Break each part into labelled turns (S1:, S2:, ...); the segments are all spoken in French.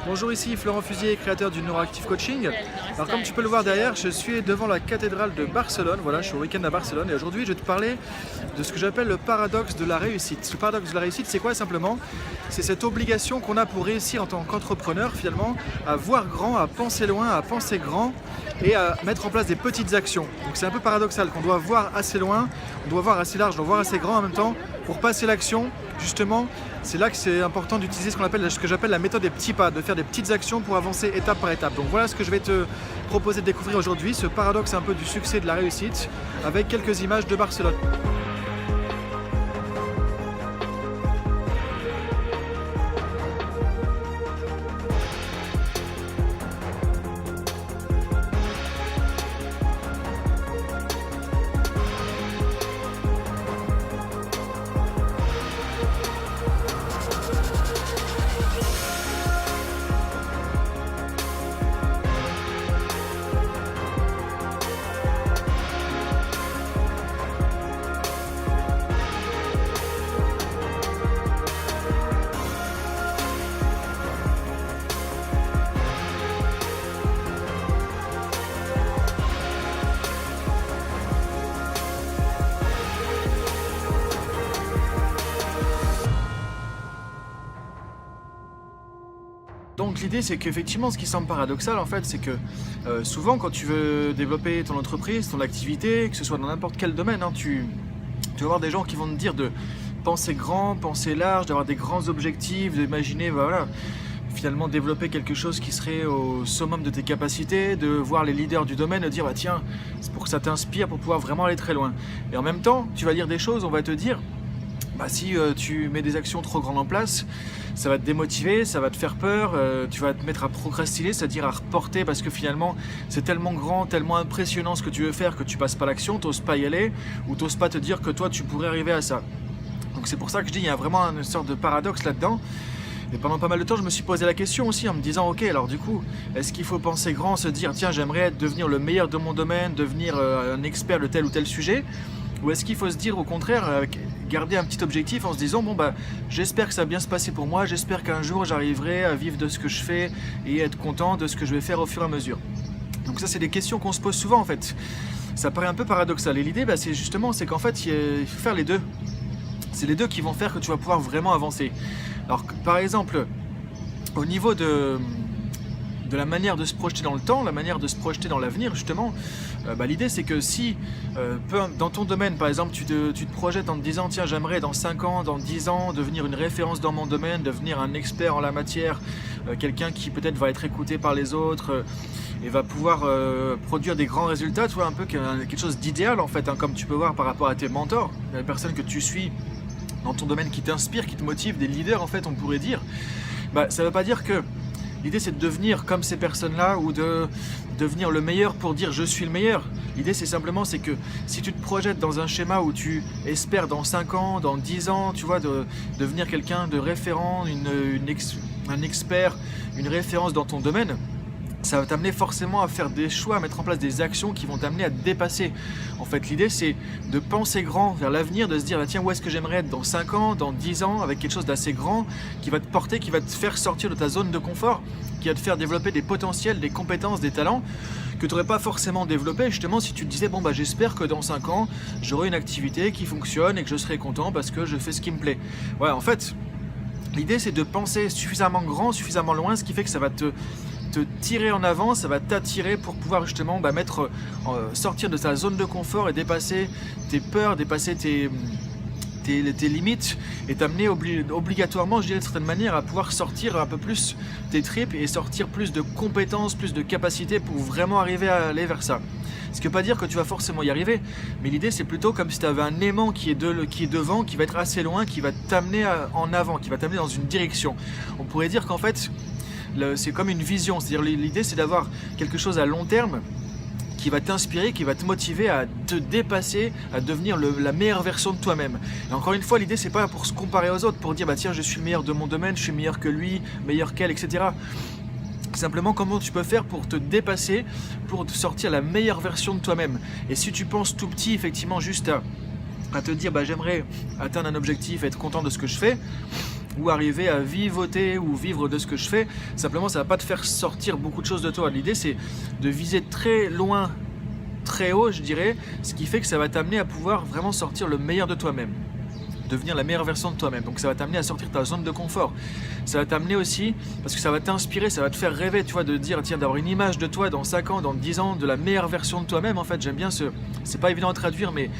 S1: Bonjour, ici Florent Fusier, créateur du Neuroactive Coaching. Alors comme tu peux le voir derrière, je suis devant la cathédrale de Barcelone. Voilà, je suis au week-end à Barcelone et aujourd'hui je vais te parler de ce que j'appelle le paradoxe de la réussite. Le paradoxe de la réussite, c'est quoi simplement? C'est cette obligation qu'on a pour réussir en tant qu'entrepreneur finalement, à voir grand, à penser loin, à penser grand et à mettre en place des petites actions. Donc c'est un peu paradoxal qu'on doit voir assez loin, on doit voir assez large, on doit voir assez grand en même temps pour passer l'action. Justement, c'est là que c'est important d'utiliser ce que j'appelle la méthode des petits pas, de faire des petites actions pour avancer étape par étape. Donc voilà ce que je vais te proposer de découvrir aujourd'hui, ce paradoxe un peu du succès et de la réussite, avec quelques images de Barcelone. Donc l'idée c'est qu'effectivement ce qui semble paradoxal en fait c'est que souvent quand tu veux développer ton entreprise, ton activité, que ce soit dans n'importe quel domaine, tu vas avoir des gens qui vont te dire de penser grand, penser large, d'avoir des grands objectifs, d'imaginer voilà, finalement développer quelque chose qui serait au summum de tes capacités, de voir les leaders du domaine, de dire bah tiens, c'est pour que ça t'inspire pour pouvoir vraiment aller très loin. Et en même temps tu vas dire des choses, on va te dire bah, si tu mets des actions trop grandes en place, ça va te démotiver, ça va te faire peur, tu vas te mettre à procrastiner, c'est-à-dire à reporter parce que finalement c'est tellement grand, tellement impressionnant ce que tu veux faire que tu passes pas l'action, tu n'oses pas y aller ou tu n'oses pas te dire que toi tu pourrais arriver à ça. Donc c'est pour ça que je dis il y a vraiment une sorte de paradoxe là-dedans. Et pendant pas mal de temps je me suis posé la question aussi en me disant ok alors du coup est-ce qu'il faut penser grand, se dire tiens j'aimerais devenir le meilleur de mon domaine, devenir un expert de tel ou tel sujet, ou est-ce qu'il faut se dire au contraire, garder un petit objectif en se disant bon bah j'espère que ça va bien se passer pour moi, j'espère qu'un jour j'arriverai à vivre de ce que je fais et être content de ce que je vais faire au fur et à mesure. Donc ça c'est des questions qu'on se pose souvent en fait. Ça paraît un peu paradoxal et l'idée c'est justement c'est qu'en fait il faut faire les deux. C'est les deux qui vont faire que tu vas pouvoir vraiment avancer. Alors par exemple au niveau de la manière de se projeter dans le temps, la manière de se projeter dans l'avenir justement, l'idée c'est que si dans ton domaine par exemple tu te projettes en te disant tiens j'aimerais dans 5 ans, dans 10 ans devenir une référence dans mon domaine, devenir un expert en la matière, quelqu'un qui peut-être va être écouté par les autres et va pouvoir produire des grands résultats, tu vois un peu quelque chose d'idéal en fait, comme tu peux voir par rapport à tes mentors, les personnes que tu suis dans ton domaine qui t'inspirent, qui te motivent, des leaders en fait on pourrait dire, ça ne veut pas dire que l'idée c'est de devenir comme ces personnes-là ou de devenir le meilleur pour dire je suis le meilleur. L'idée c'est simplement c'est que si tu te projettes dans un schéma où tu espères dans 5 ans, dans 10 ans, tu vois, de devenir quelqu'un de référent, un expert, une référence dans ton domaine, ça va t'amener forcément à faire des choix, à mettre en place des actions qui vont t'amener à te dépasser. En fait, l'idée, c'est de penser grand vers l'avenir, de se dire, tiens, où est-ce que j'aimerais être dans 5 ans, dans 10 ans, avec quelque chose d'assez grand, qui va te porter, qui va te faire sortir de ta zone de confort, qui va te faire développer des potentiels, des compétences, des talents, que tu n'aurais pas forcément développé, justement, si tu te disais, j'espère que dans 5 ans, j'aurai une activité qui fonctionne et que je serai content parce que je fais ce qui me plaît. Ouais, en fait, l'idée, c'est de penser suffisamment grand, suffisamment loin, ce qui fait que ça va te tirer en avant, ça va t'attirer pour pouvoir justement sortir de ta zone de confort et dépasser tes peurs, dépasser tes limites et t'amener obligatoirement, je dirais de certaine manière, à pouvoir sortir un peu plus tes tripes et sortir plus de compétences, plus de capacités pour vraiment arriver à aller vers ça. Ce qui ne veut pas dire que tu vas forcément y arriver, mais l'idée c'est plutôt comme si tu avais un aimant qui est devant, qui va être assez loin, qui va t'amener en avant, qui va t'amener dans une direction. On pourrait dire qu'en fait c'est comme une vision, c'est-à-dire l'idée c'est d'avoir quelque chose à long terme qui va t'inspirer, qui va te motiver à te dépasser, à devenir la meilleure version de toi-même. Et encore une fois, l'idée c'est pas pour se comparer aux autres, pour dire tiens je suis le meilleur de mon domaine, je suis meilleur que lui, meilleur qu'elle, etc. Simplement comment tu peux faire pour te dépasser, pour te sortir la meilleure version de toi-même. Et si tu penses tout petit, effectivement juste à te dire j'aimerais atteindre un objectif, être content de ce que je fais, ou arriver à vivoter ou vivre de ce que je fais. Simplement, ça va pas te faire sortir beaucoup de choses de toi. L'idée, c'est de viser très loin, très haut, je dirais, ce qui fait que ça va t'amener à pouvoir vraiment sortir le meilleur de toi-même, devenir la meilleure version de toi-même. Donc ça va t'amener à sortir de ta zone de confort. Ça va t'amener aussi, parce que ça va t'inspirer, ça va te faire rêver, tu vois, de dire, tiens, d'avoir une image de toi dans 5 ans, dans 10 ans, de la meilleure version de toi-même. En fait, j'aime bien c'est pas évident à traduire, mais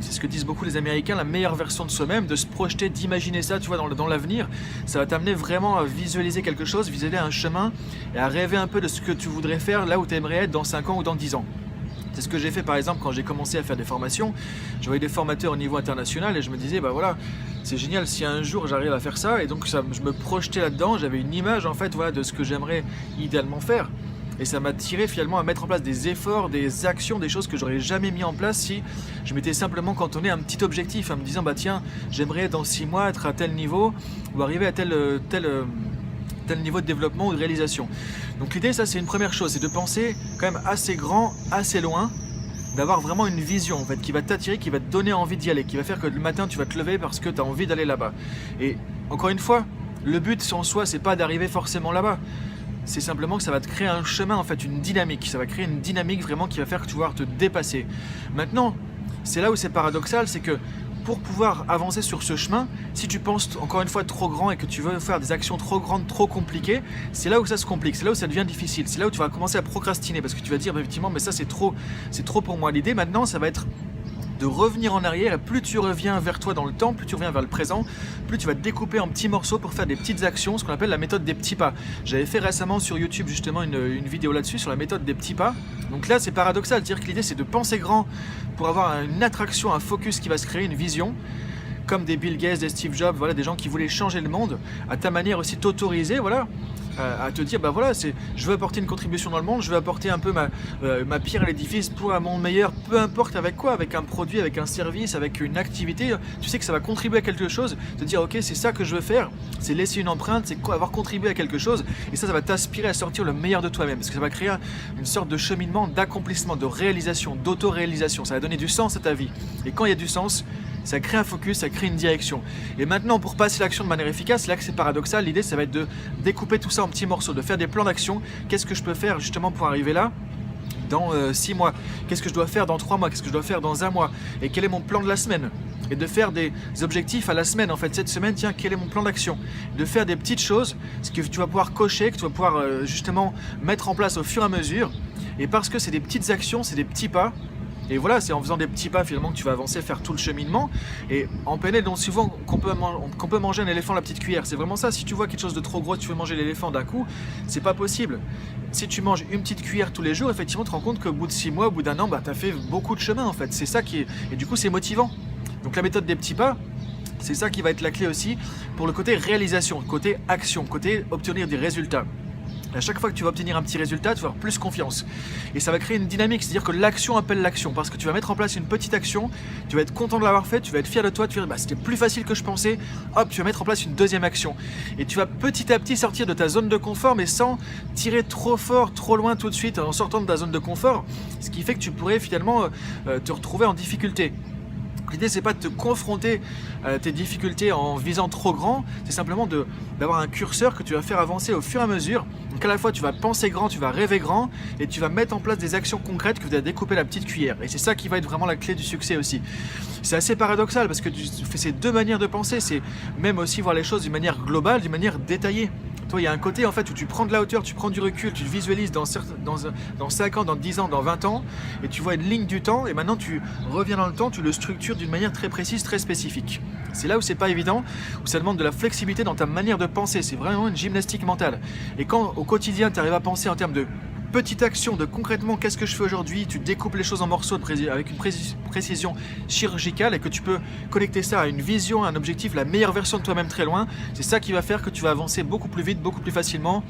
S1: c'est ce que disent beaucoup les Américains, la meilleure version de soi-même, de se projeter, d'imaginer ça, tu vois, dans l'avenir. Ça va t'amener vraiment à visualiser quelque chose, visualiser un chemin, et à rêver un peu de ce que tu voudrais faire là où tu aimerais être dans 5 ans ou dans 10 ans. C'est ce que j'ai fait par exemple quand j'ai commencé à faire des formations. Je voyais des formateurs au niveau international et je me disais, bah voilà, c'est génial si un jour j'arrive à faire ça. Et donc je me projetais là-dedans, j'avais une image en fait, voilà, de ce que j'aimerais idéalement faire. Et ça m'a tiré finalement à mettre en place des efforts, des actions, des choses que j'aurais jamais mis en place si je m'étais simplement cantonné à un petit objectif, en me disant, bah tiens, j'aimerais dans 6 mois être à tel niveau ou arriver à tel niveau de développement ou de réalisation. Donc l'idée, ça c'est une première chose, c'est de penser quand même assez grand, assez loin, d'avoir vraiment une vision en fait, qui va t'attirer, qui va te donner envie d'y aller, qui va faire que le matin tu vas te lever parce que tu as envie d'aller là-bas. Et encore une fois, le but en soi, c'est pas d'arriver forcément là-bas. C'est simplement que ça va te créer un chemin, en fait, une dynamique. Ça va créer une dynamique vraiment qui va faire que tu vas te dépasser. Maintenant, c'est là où c'est paradoxal, c'est que pour pouvoir avancer sur ce chemin, si tu penses encore une fois trop grand et que tu veux faire des actions trop grandes, trop compliquées, c'est là où ça se complique, c'est là où ça devient difficile, c'est là où tu vas commencer à procrastiner parce que tu vas dire effectivement mais ça c'est trop pour moi. L'idée maintenant ça va être de revenir en arrière et plus tu reviens vers toi dans le temps, plus tu reviens vers le présent, plus tu vas te découper en petits morceaux pour faire des petites actions, ce qu'on appelle la méthode des petits pas. J'avais fait récemment sur YouTube justement une vidéo là-dessus sur la méthode des petits pas. Donc là c'est paradoxal, dire que l'idée c'est de penser grand pour avoir une attraction, un focus qui va se créer, une vision, comme des Bill Gates, des Steve Jobs, voilà, des gens qui voulaient changer le monde, à ta manière aussi t'autoriser, voilà, à te dire, bah voilà, je veux apporter une contribution dans le monde, je veux apporter un peu ma pierre à l'édifice pour un monde meilleur, peu importe avec quoi, avec un produit, avec un service, avec une activité, tu sais que ça va contribuer à quelque chose, te dire, ok, c'est ça que je veux faire, c'est laisser une empreinte, c'est avoir contribué à quelque chose, et ça va t'aspirer à sortir le meilleur de toi-même, parce que ça va créer une sorte de cheminement, d'accomplissement, de réalisation, d'auto-réalisation, ça va donner du sens à ta vie, et quand il y a du sens, ça crée un focus, ça crée une direction. Et maintenant, pour passer l'action de manière efficace, là que c'est paradoxal, l'idée ça va être de découper tout ça en petits morceaux, de faire des plans d'action. Qu'est-ce que je peux faire justement pour arriver là dans 6 mois? Qu'est-ce que je dois faire dans 3 mois? Qu'est-ce que je dois faire dans 1 mois? Et quel est mon plan de la semaine? Et de faire des objectifs à la semaine, en fait, cette semaine, tiens, quel est mon plan d'action? De faire des petites choses, ce que tu vas pouvoir cocher, que tu vas pouvoir justement mettre en place au fur et à mesure. Et parce que c'est des petites actions, c'est des petits pas, et voilà, c'est en faisant des petits pas finalement que tu vas avancer, faire tout le cheminement. Et en PNL, donc souvent qu'on peut manger un éléphant à la petite cuillère. C'est vraiment ça. Si tu vois quelque chose de trop gros, tu veux manger l'éléphant d'un coup, c'est pas possible. Si tu manges une petite cuillère tous les jours, effectivement, tu te rends compte qu'au bout de 6 mois, au bout d'1 an, bah, tu as fait beaucoup de chemin en fait. C'est ça qui est. Et du coup, c'est motivant. Donc la méthode des petits pas, c'est ça qui va être la clé aussi pour le côté réalisation, côté action, côté obtenir des résultats. À chaque fois que tu vas obtenir un petit résultat, tu vas avoir plus confiance. Et ça va créer une dynamique, c'est-à-dire que l'action appelle l'action. Parce que tu vas mettre en place une petite action, tu vas être content de l'avoir fait, tu vas être fier de toi, tu vas dire bah, c'était plus facile que je pensais, hop, tu vas mettre en place une deuxième action. Et tu vas petit à petit sortir de ta zone de confort, mais sans tirer trop fort, trop loin tout de suite, en sortant de ta zone de confort. Ce qui fait que tu pourrais finalement te retrouver en difficulté. L'idée, c'est pas de te confronter à tes difficultés en visant trop grand, c'est simplement d'avoir un curseur que tu vas faire avancer au fur et à mesure. Donc à la fois, tu vas penser grand, tu vas rêver grand, et tu vas mettre en place des actions concrètes que tu vas découper la petite cuillère. Et c'est ça qui va être vraiment la clé du succès aussi. C'est assez paradoxal parce que tu fais ces deux manières de penser, c'est même aussi voir les choses d'une manière globale, d'une manière détaillée. Toi, il y a un côté en fait où tu prends de la hauteur, tu prends du recul, tu te visualises dans 5 ans, dans 10 ans, dans 20 ans, et tu vois une ligne du temps, et maintenant tu reviens dans le temps, tu le structures d'une manière très précise, très spécifique. C'est là où c'est pas évident, où ça demande de la flexibilité dans ta manière de penser, c'est vraiment une gymnastique mentale. Et quand au quotidien tu arrives à penser en termes de petite action, de concrètement qu'est-ce que je fais aujourd'hui, tu découpes les choses en morceaux avec une précision chirurgicale et que tu peux connecter ça à une vision, à un objectif, la meilleure version de toi-même très loin, c'est ça qui va faire que tu vas avancer beaucoup plus vite, beaucoup plus facilement,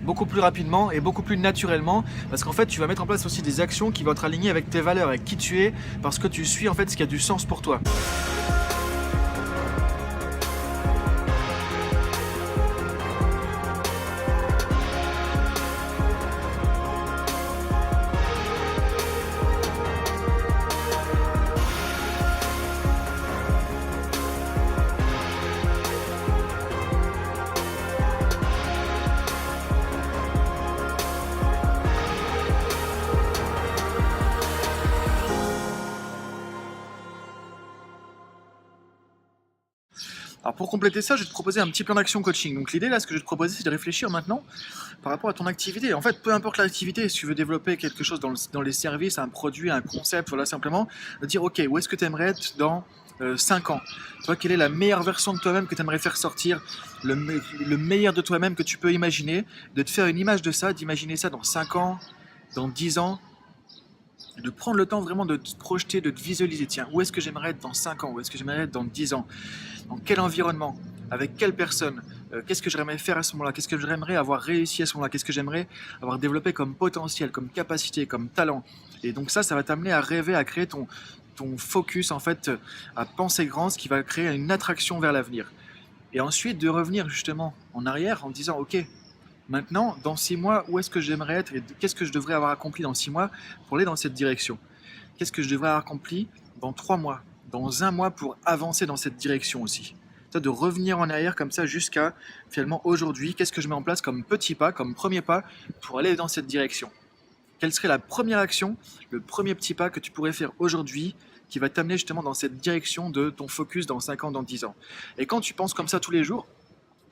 S1: beaucoup plus rapidement et beaucoup plus naturellement, parce qu'en fait tu vas mettre en place aussi des actions qui vont être alignées avec tes valeurs, avec qui tu es, parce que tu suis en fait ce qui a du sens pour toi. pour compléter ça, je vais te proposer un petit plan d'action coaching. Donc l'idée là, ce que je vais te proposer, c'est de réfléchir maintenant par rapport à ton activité. En fait, peu importe l'activité, si tu veux développer quelque chose dans les services, un produit, un concept, voilà, simplement, de dire ok, où est-ce que tu aimerais être dans 5 ans? Toi, quelle est la meilleure version de toi-même que tu aimerais faire sortir, le meilleur de toi-même que tu peux imaginer, de te faire une image de ça, d'imaginer ça dans 5 ans, dans 10 ans, de prendre le temps vraiment de te projeter, de te visualiser. Tiens, où est-ce que j'aimerais être dans 5 ans? Où est-ce que j'aimerais être dans 10 ans? Dans quel environnement? Avec quelle personne? Qu'est-ce que j'aimerais faire à ce moment-là? Qu'est-ce que j'aimerais avoir réussi à ce moment-là? Qu'est-ce que j'aimerais avoir développé comme potentiel, comme capacité, comme talent? Et donc ça va t'amener à rêver, à créer ton focus, en fait, à penser grand, ce qui va créer une attraction vers l'avenir. Et ensuite, de revenir justement en arrière en disant, ok, maintenant, dans 6 mois, où est-ce que j'aimerais être et qu'est-ce que je devrais avoir accompli dans 6 mois pour aller dans cette direction? Qu'est-ce que je devrais avoir accompli dans 3 mois, dans 1 mois pour avancer dans cette direction aussi? De revenir en arrière comme ça jusqu'à finalement aujourd'hui, qu'est-ce que je mets en place comme petit pas, comme premier pas pour aller dans cette direction? Quelle serait la première action, le premier petit pas que tu pourrais faire aujourd'hui qui va t'amener justement dans cette direction de ton focus dans 5 ans, dans 10 ans? Et quand tu penses comme ça tous les jours,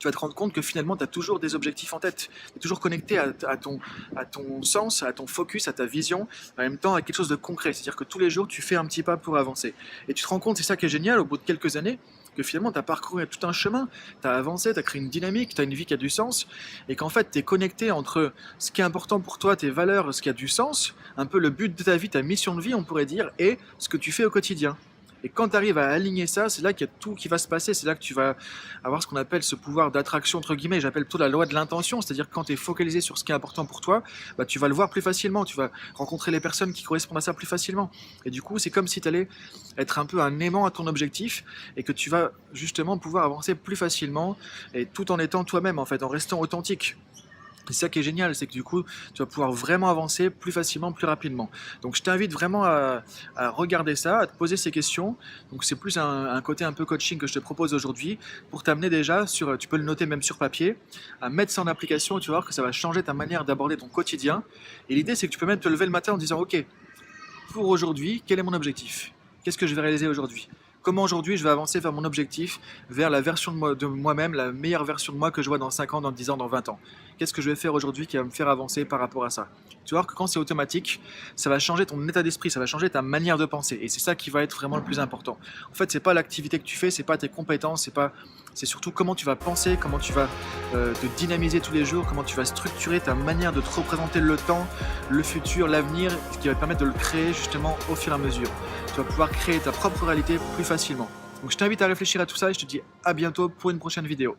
S1: tu vas te rendre compte que finalement, tu as toujours des objectifs en tête. Tu es toujours connecté à ton sens, à ton focus, à ta vision, en même temps à quelque chose de concret. C'est-à-dire que tous les jours, tu fais un petit pas pour avancer. Et tu te rends compte, c'est ça qui est génial, au bout de quelques années, que finalement, tu as parcouru tout un chemin, tu as avancé, tu as créé une dynamique, tu as une vie qui a du sens, et qu'en fait, tu es connecté entre ce qui est important pour toi, tes valeurs, ce qui a du sens, un peu le but de ta vie, ta mission de vie, on pourrait dire, et ce que tu fais au quotidien. Et quand tu arrives à aligner ça, c'est là qu'il y a tout qui va se passer. C'est là que tu vas avoir ce qu'on appelle ce pouvoir d'attraction, entre guillemets. J'appelle plutôt la loi de l'intention. C'est-à-dire que quand tu es focalisé sur ce qui est important pour toi, bah, tu vas le voir plus facilement. Tu vas rencontrer les personnes qui correspondent à ça plus facilement. Et du coup, c'est comme si tu allais être un peu un aimant à ton objectif et que tu vas justement pouvoir avancer plus facilement et tout en étant toi-même, en fait, en restant authentique. C'est ça qui est génial, c'est que du coup, tu vas pouvoir vraiment avancer plus facilement, plus rapidement. Donc je t'invite vraiment à regarder ça, à te poser ces questions. Donc c'est plus un côté un peu coaching que je te propose aujourd'hui pour t'amener déjà, tu peux le noter même sur papier, à mettre ça en application et tu vas voir que ça va changer ta manière d'aborder ton quotidien. Et l'idée, c'est que tu peux même te lever le matin en disant, ok, pour aujourd'hui, quel est mon objectif? Qu'est-ce que je vais réaliser aujourd'hui? Comment aujourd'hui je vais avancer vers mon objectif, vers la version de moi-même, la meilleure version de moi que je vois dans 5 ans, dans 10 ans, dans 20 ans? Qu'est-ce que je vais faire aujourd'hui qui va me faire avancer par rapport à ça? Tu vas voir que quand c'est automatique, ça va changer ton état d'esprit, ça va changer ta manière de penser. Et c'est ça qui va être vraiment le plus important. En fait, c'est pas l'activité que tu fais, c'est pas tes compétences, c'est surtout comment tu vas penser, comment tu vas te dynamiser tous les jours, comment tu vas structurer ta manière de te représenter le temps, le futur, l'avenir, ce qui va te permettre de le créer justement au fur et à mesure. Tu vas pouvoir créer ta propre réalité plus facilement. Donc je t'invite à réfléchir à tout ça et je te dis à bientôt pour une prochaine vidéo.